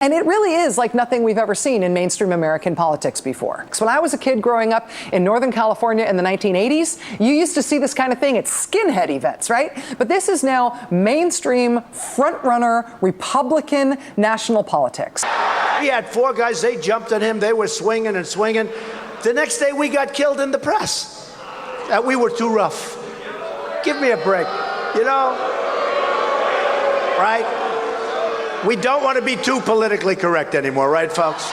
And it really is like nothing we've ever seen in mainstream American politics before. So when I was a kid growing up in Northern California in the 1980s, you used to see this kind of thing at skinhead events, right? But this is now mainstream, front-runner, Republican national politics. He had four guys, they jumped on him, they were swinging and swinging. The next day we got killed in the press. That we were too rough. Give me a break, you know? Right? We don't want to be too politically correct anymore, right, folks?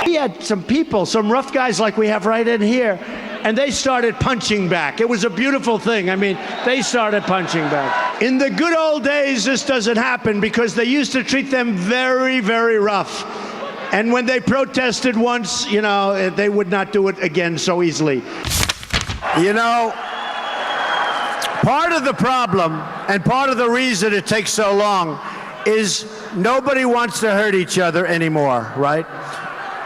We had some people, some rough guys like we have right in here, and they started punching back. It was a beautiful thing. I mean, they started punching back. In the good old days, this doesn't happen because they used to treat them very, very rough. And when they protested once, you know, they would not do it again so easily. You know, part of the problem and part of the reason it takes so long is nobody wants to hurt each other anymore, right?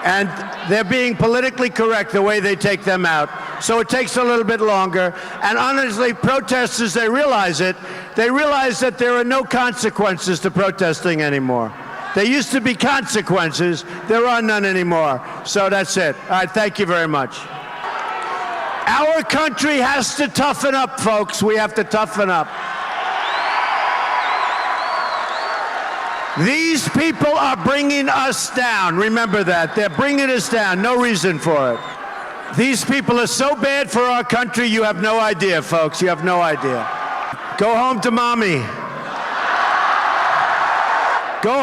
And they're being politically correct the way they take them out. So it takes a little bit longer. And honestly, protesters, they realize it. They realize that there are no consequences to protesting anymore. There used to be consequences. There are none anymore. So that's it. All right, thank you very much. Our country has to toughen up, folks. We have to toughen up. These people are bringing us down. Remember that. They're bringing us down. No reason for it. These people are so bad for our country, you have no idea, folks. You have no idea. Go home to mommy. Go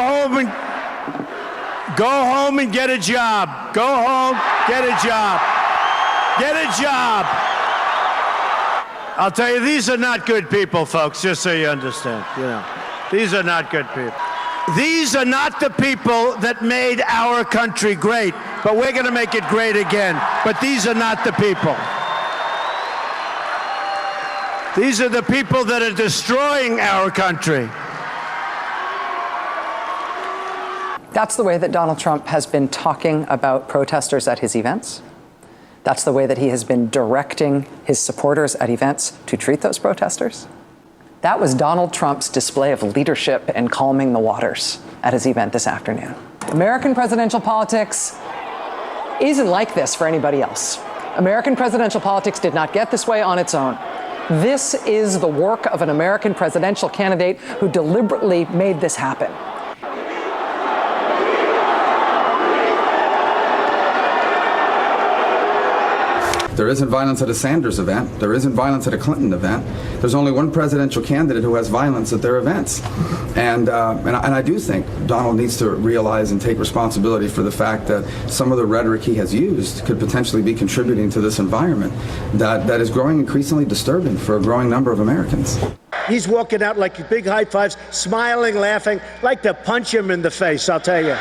home and get a job. Go home, get a job. Get a job. I'll tell you, these are not good people, folks, just so you understand. You know, these are not good people. These are not the people that made our country great, but we're going to make it great again. But these are not the people. These are the people that are destroying our country. That's the way that Donald Trump has been talking about protesters at his events. That's the way that he has been directing his supporters at events to treat those protesters. That was Donald Trump's display of leadership and calming the waters at his event this afternoon. American presidential politics isn't like this for anybody else. American presidential politics did not get this way on its own. This is the work of an American presidential candidate who deliberately made this happen. There isn't violence at a Sanders event. There isn't violence at a Clinton event. There's only one presidential candidate who has violence at their events. And I do think Donald needs to realize and take responsibility for the fact that some of the rhetoric he has used could potentially be contributing to this environment that is growing increasingly disturbing for a growing number of Americans. He's walking out like big high fives, smiling, laughing, like to punch him in the face, I'll tell you.